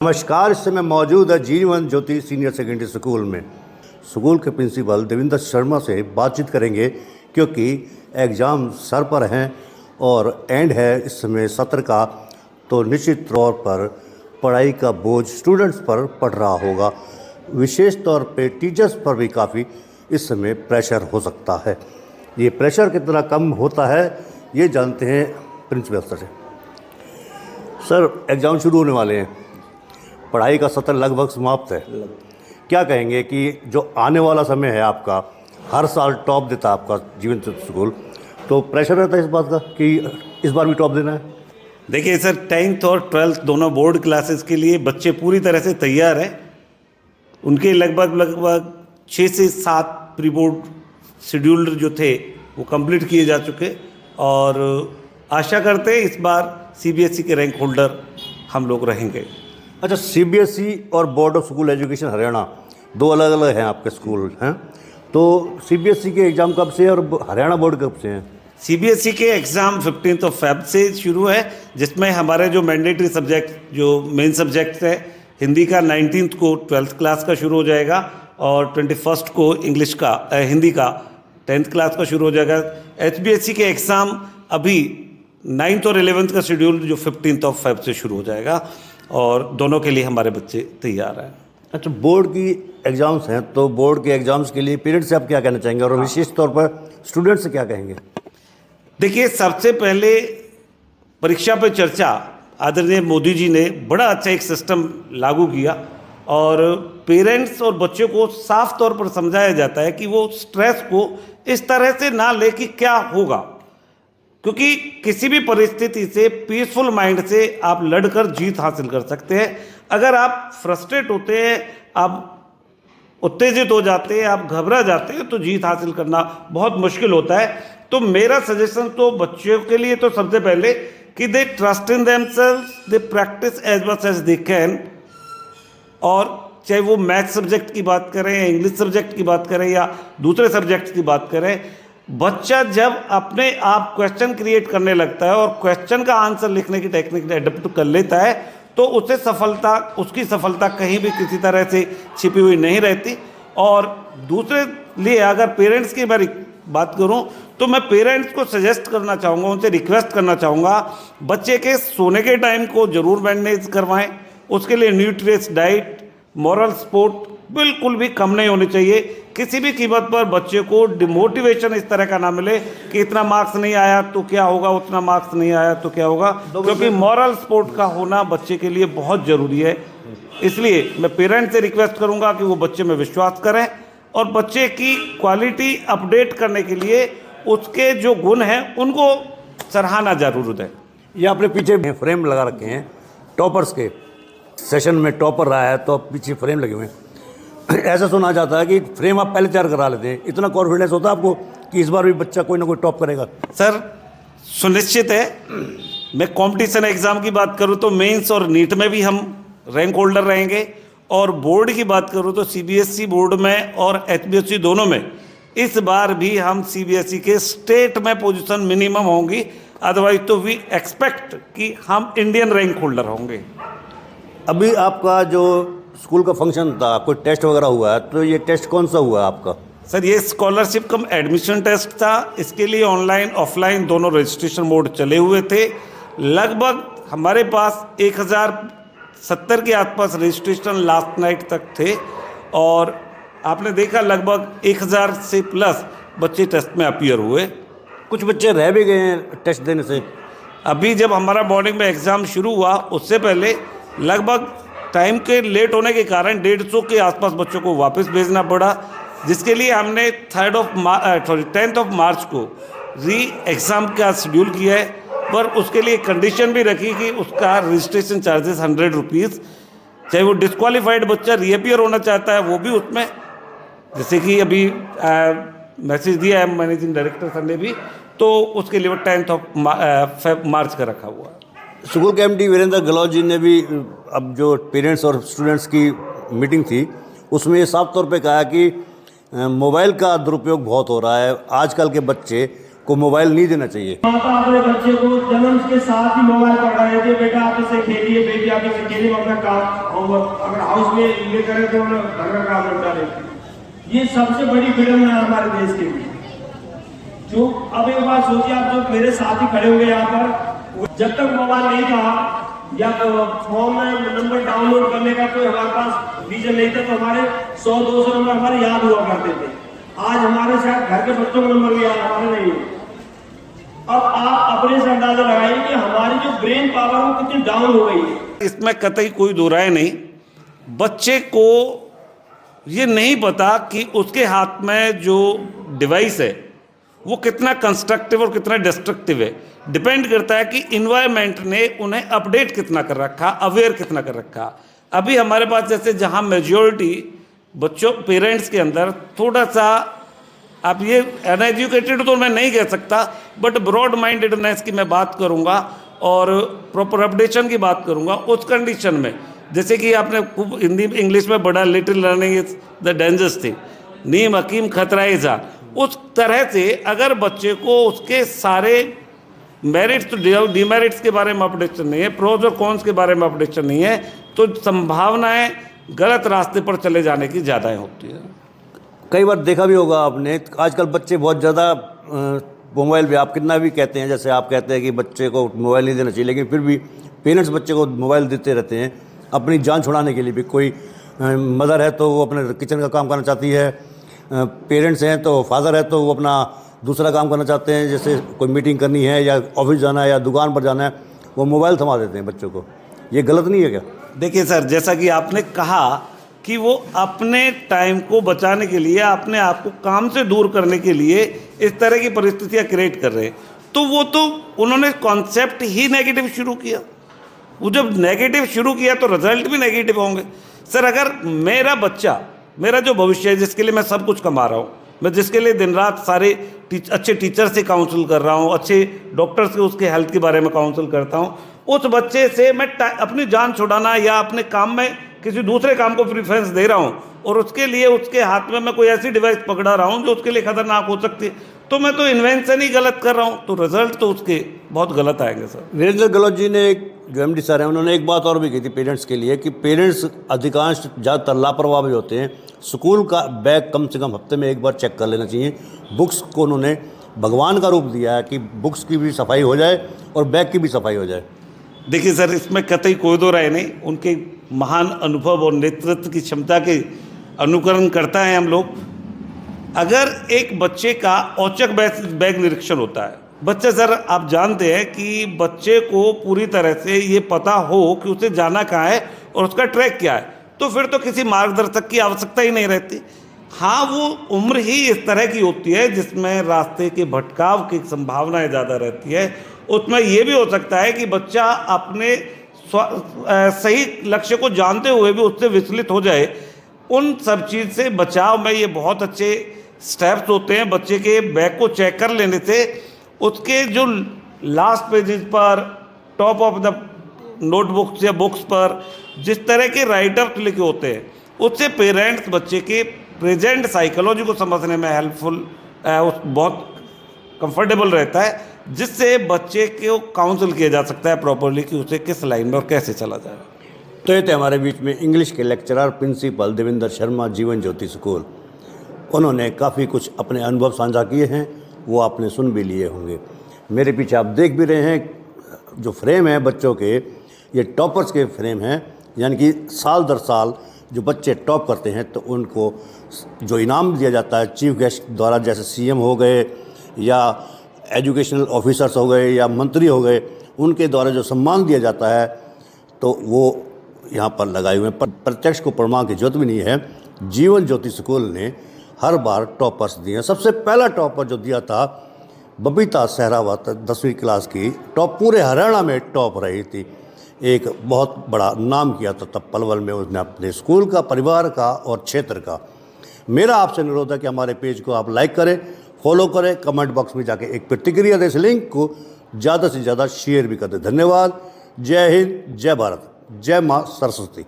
नमस्कार। इस समय मौजूद है Jeevan Jyoti senior secondary school में। स्कूल के प्रिंसिपल देवेंद्र शर्मा से बातचीत करेंगे क्योंकि एग्ज़ाम सर पर हैं और एंड है इस समय सत्र का, तो निश्चित तौर पर पढ़ाई का बोझ स्टूडेंट्स पर पड़ रहा होगा। विशेष तौर पे टीचर्स पर भी काफ़ी इस समय प्रेशर हो सकता है। ये प्रेशर कितना कम होता है ये जानते हैं प्रिंसिपल सर से। सर, एग्ज़ाम शुरू होने वाले हैं, पढ़ाई का सत्र लगभग समाप्त है। क्या कहेंगे कि जो आने वाला समय है आपका, हर साल टॉप देता है आपका जीवन स्कूल, तो प्रेशर रहता है इस बात का कि इस बार भी टॉप देना है? देखिए सर, 10th और 12th दोनों बोर्ड क्लासेस के लिए बच्चे पूरी तरह से तैयार हैं। उनके लगभग 6 से 7 प्री बोर्ड शेड्यूल्ड जो थे वो कंप्लीट किए जा चुके और आशा करते हैं इस बार सीबीएसई के रैंक होल्डर हम लोग रहेंगे। अच्छा, सीबीएसई और board of school education Haryana दो अलग अलग हैं आपके स्कूल हैं, तो सीबीएसई के एग्ज़ाम कब से और हरियाणा बोर्ड कब से हैं? सीबीएसई के एग्ज़ाम 15 फेब से शुरू है, जिसमें हमारे जो मैंडेटरी सब्जेक्ट जो मेन सब्जेक्ट है, हिंदी का 19th को 12th क्लास का शुरू हो जाएगा और 21st को इंग्लिश का हिंदी का 10th क्लास का शुरू हो जाएगा। एचबीएसई के एग्ज़ाम अभी 9th और 11th का शेड्यूल जो 15 फेब से शुरू हो जाएगा और दोनों के लिए हमारे बच्चे तैयार हैं। अच्छा, बोर्ड की एग्ज़ाम्स हैं, तो बोर्ड के एग्ज़ाम्स के लिए पेरेंट्स से आप क्या कहना चाहेंगे और विशेष तौर पर स्टूडेंट्स से क्या कहेंगे? देखिए, सबसे पहले परीक्षा पे चर्चा आदरणीय मोदी जी ने बड़ा अच्छा एक सिस्टम लागू किया और पेरेंट्स और बच्चों को साफ तौर पर समझाया जाता है कि वो स्ट्रेस को इस तरह से ना ले कि क्या होगा, क्योंकि किसी भी परिस्थिति से पीसफुल माइंड से आप लड़कर जीत हासिल कर सकते हैं। अगर आप फ्रस्ट्रेट होते हैं, आप उत्तेजित हो जाते हैं, आप घबरा जाते हैं, तो जीत हासिल करना बहुत मुश्किल होता है। तो मेरा सजेशन तो बच्चों के लिए तो सबसे पहले कि they trust in themselves, they practice as much as they can. और चाहे वो मैथ सब्जेक्ट की बात करें या इंग्लिश सब्जेक्ट की बात करें या दूसरे सब्जेक्ट की बात करें, बच्चा जब अपने आप क्वेश्चन क्रिएट करने लगता है और क्वेश्चन का आंसर लिखने की टेक्निक एडप्ट कर लेता है, तो उसकी सफलता कहीं भी किसी तरह से छिपी हुई नहीं रहती। और दूसरे लिए अगर पेरेंट्स की मैं बात करूं तो मैं पेरेंट्स को सजेस्ट करना चाहूँगा, उनसे रिक्वेस्ट करना चाहूँगा, बच्चे के सोने के टाइम को ज़रूर मैनेज करवाएं। उसके लिए न्यूट्रियस डाइट, मॉरल सपोर्ट बिल्कुल भी कम नहीं होनी चाहिए। किसी भी कीमत पर बच्चे को डिमोटिवेशन इस तरह का ना मिले कि इतना मार्क्स नहीं आया तो क्या होगा, उतना मार्क्स नहीं आया तो क्या होगा, क्योंकि मॉरल सपोर्ट का होना बच्चे के लिए बहुत ज़रूरी है। इसलिए मैं पेरेंट्स से रिक्वेस्ट करूंगा कि वो बच्चे में विश्वास करें और बच्चे की क्वालिटी अपडेट करने के लिए उसके जो गुण हैं उनको सराहना जरूर दें। ये आपने पीछे फ्रेम लगा रखे हैं टॉपर्स के, सेशन में टॉपर रहा है तो पीछे फ्रेम लगे हुए हैं। ऐसा सुना जाता है कि फ्रेम आप पहले तैयार करा लेते हैं, इतना कॉन्फिडेंस होता है आपको कि इस बार भी बच्चा कोई ना कोई टॉप करेगा? सर, सुनिश्चित है। मैं कंपटीशन एग्ज़ाम की बात करूं तो मेंस और नीट में भी हम रैंक होल्डर रहेंगे और बोर्ड की बात करूं तो सीबीएसई बोर्ड में और एचबीएसई दोनों में इस बार भी हम सीबीएसई के स्टेट में पोजीशन मिनिमम होंगी। अदरवाइज तो वी एक्सपेक्ट कि हम इंडियन रैंक होल्डर होंगे। अभी आपका जो स्कूल का फंक्शन था, कोई टेस्ट वगैरह हुआ है, तो ये टेस्ट कौन सा हुआ है आपका? सर, ये स्कॉलरशिप कम एडमिशन टेस्ट था। इसके लिए ऑनलाइन ऑफलाइन दोनों रजिस्ट्रेशन मोड चले हुए थे। लगभग हमारे पास 1070 के आसपास रजिस्ट्रेशन लास्ट नाइट तक थे और आपने देखा लगभग 1000 से प्लस बच्चे टेस्ट में अपीयर हुए। कुछ बच्चे रह भी गए हैं टेस्ट देने से। अभी जब हमारा मॉर्निंग में एग्ज़ाम शुरू हुआ उससे पहले लगभग टाइम के लेट होने के कारण 150 के आसपास बच्चों को वापस भेजना पड़ा, जिसके लिए हमने 10th ऑफ मार्च को री एग्ज़ाम का शेड्यूल किया है। पर उसके लिए कंडीशन भी रखी कि उसका रजिस्ट्रेशन चार्जेस 100 रुपीज़, चाहे वो डिस्क्वालीफाइड बच्चा रीअपियर होना चाहता है वो भी उसमें, जैसे कि अभी मैसेज दिया है मैनेजिंग डायरेक्टर सर ने भी, तो उसके लिए 10th ऑफ मार्च का रखा हुआ है। स्कूल के एमडी वीरेंद्र गहलोत जी ने भी अब जो पेरेंट्स और स्टूडेंट्स की मीटिंग थी उसमें ये साफ तौर पे कहा कि मोबाइल का दुरुपयोग बहुत हो रहा है। आजकल के बच्चे को मोबाइल नहीं देना चाहिए। माता अपने बच्चे को जन्म के साथ ही मोबाइल पकड़ा देती है, बेटा आप इसे खेलिए, बेटी आप इसे खेलिए, अपना काम होमवर्क अगर हाउस में ये करें तो घर का काम निपटा देते हैं। ये सबसे बड़ी विडम्बना है हमारे देश के लिए। जो अब एक बात सोचिए, आप जो मेरे साथ ही खड़े हुए यहाँ पर, जब तक मोबाइल नहीं था या फॉर्म में नंबर डाउनलोड करने का कोई हमारे पास रीजन नहीं था, तो हमारे 100-200 नंबर हमारे याद हुआ करते थे। आज हमारे शायद घर के बच्चों का नंबर भी याद हमारे नहीं है। अब आप अपने से अंदाजा लगाइए कि हमारी जो ब्रेन पावर वो कितनी डाउन हो गई है। इसमें कतई कोई दो राय नहीं। बच्चे को ये नहीं पता कि उसके हाथ में जो डिवाइस है वो कितना कंस्ट्रक्टिव और कितना डिस्ट्रक्टिव है। डिपेंड करता है कि इन्वायरमेंट ने उन्हें अपडेट कितना कर रखा, अवेयर कितना कर रखा। अभी हमारे पास जैसे जहाँ मेजॉरिटी बच्चों पेरेंट्स के अंदर थोड़ा सा, आप ये अनएजुकेटेड तो मैं नहीं कह सकता, बट ब्रॉड माइंडेडनेस की मैं बात करूँगा और प्रॉपर अपडेशन की बात करूँगा। उस कंडीशन में जैसे कि आपने खूब हिंदी इंग्लिश में बड़ा little learning is the dangerous thing, नीम हकीम खतरा है जान। उस तरह से अगर बच्चे को उसके सारे मेरिट्स तो डिमेरिट्स के बारे में अपडेशन नहीं है, प्रोज और कॉन्स के बारे में अपडेशन नहीं है, तो संभावनाएं गलत रास्ते पर चले जाने की ज़्यादा होती है। कई बार देखा भी होगा आपने, आजकल बच्चे बहुत ज़्यादा मोबाइल पे, आप कितना भी कहते हैं, जैसे आप कहते हैं कि बच्चे को मोबाइल नहीं देना चाहिए, लेकिन फिर भी पेरेंट्स बच्चे को मोबाइल देते रहते हैं अपनी जान छुड़ाने के लिए भी। कोई मदर है तो वो अपने किचन का काम करना चाहती है, पेरेंट्स हैं तो फादर है तो वो अपना दूसरा काम करना चाहते हैं, जैसे कोई मीटिंग करनी है या ऑफिस जाना है या दुकान पर जाना है, वो मोबाइल थमा देते हैं बच्चों को। ये गलत नहीं है क्या? देखिए सर, जैसा कि आपने कहा कि वो अपने टाइम को बचाने के लिए, अपने आप को काम से दूर करने के लिए इस तरह की परिस्थितियां क्रिएट कर रहे हैं, तो उन्होंने कॉन्सेप्ट ही नेगेटिव शुरू किया। वो जब नेगेटिव शुरू किया तो रिजल्ट भी नेगेटिव होंगे। सर, अगर मेरा बच्चा, मेरा जो भविष्य है, जिसके लिए मैं सब कुछ कमा रहा हूँ, मैं जिसके लिए दिन रात सारे अच्छे टीचर से काउंसिल कर रहा हूँ, अच्छे डॉक्टर से उसके हेल्थ के बारे में काउंसिल करता हूँ, उस बच्चे से मैं अपनी जान छुड़ाना या अपने काम में किसी दूसरे काम को प्रीफरेंस दे रहा हूँ और उसके लिए उसके हाथ में मैं कोई ऐसी डिवाइस पकड़ा रहा हूँ जो उसके लिए खतरनाक हो सकती है, तो मैं तो इन्वेंशन ही गलत कर रहा हूँ, तो रिजल्ट तो उसके बहुत गलत आएंगे। सर, वीरेंद्र गहलोत जी ने, जो MD सर हैं, उन्होंने एक बात और भी की थी पेरेंट्स के लिए कि पेरेंट्स अधिकांश ज़्यादातर लापरवाह भी होते हैं। स्कूल का बैग कम से कम हफ्ते में एक बार चेक कर लेना चाहिए। बुक्स को उन्होंने भगवान का रूप दिया है कि बुक्स की भी सफाई हो जाए और बैग की भी सफाई हो जाए। देखिए सर, इसमें कतई कोई दो राय नहीं। उनके महान अनुभव और नेतृत्व की क्षमता के अनुकरण करता है हम लोग। अगर एक बच्चे का औचक बैग निरीक्षण होता है, बच्चे, सर आप जानते हैं कि बच्चे को पूरी तरह से ये पता हो कि उसे जाना कहाँ है और उसका ट्रैक क्या है, तो फिर तो किसी मार्गदर्शक की आवश्यकता ही नहीं रहती। हाँ, वो उम्र ही इस तरह की होती है जिसमें रास्ते के भटकाव की संभावनाएं ज़्यादा रहती है। उसमें ये भी हो सकता है कि बच्चा अपने सही लक्ष्य को जानते हुए भी उससे विचलित हो जाए। उन सब चीज़ से बचाव में ये बहुत अच्छे स्टेप्स होते हैं। बच्चे के बैग को चेक कर लेने से उसके जो लास्ट पेजेस पर, टॉप ऑफ द नोटबुक्स या बुक्स पर जिस तरह के राइटअप लिखे होते हैं, उससे पेरेंट्स बच्चे के प्रेजेंट साइकोलॉजी को समझने में हेल्पफुल बहुत कंफर्टेबल रहता है, जिससे बच्चे को काउंसिल किया जा सकता है प्रॉपरली कि उसे किस लाइन में और कैसे चला जाए। तो ये थे हमारे बीच में इंग्लिश के lecturer principal Devendra Sharma, Jeevan Jyoti school. उन्होंने काफ़ी कुछ अपने अनुभव साझा किए हैं, वो आपने सुन भी लिए होंगे। मेरे पीछे आप देख भी रहे हैं जो फ्रेम है बच्चों के, ये टॉपर्स के फ्रेम हैं, यानी कि साल दर साल जो बच्चे टॉप करते हैं तो उनको जो इनाम दिया जाता है चीफ गेस्ट द्वारा, जैसे CM हो गए या एजुकेशनल ऑफिसर्स हो गए या मंत्री हो गए, उनके द्वारा जो सम्मान दिया जाता है तो वो यहाँ पर लगाए हुए हैं। पर प्रत्यक्ष को प्रमाण की जरूरत भी नहीं है। जीवन ज्योति स्कूल ने हर बार टॉपर्स दिए हैं। सबसे पहला टॉपर जो दिया था बबीता सहरावत, 10वीं क्लास की टॉप, पूरे हरियाणा में टॉप रही थी, एक बहुत बड़ा नाम किया था तब पलवल में उसने अपने स्कूल का, परिवार का और क्षेत्र का। मेरा आपसे अनुरोध है कि हमारे पेज को आप लाइक करें, फॉलो करें, कमेंट बॉक्स में जाके एक प्रतिक्रिया दें, इस लिंक को ज़्यादा से ज़्यादा शेयर भी कर दें। धन्यवाद। जय हिंद, जय भारत, जय माँ सरस्वती।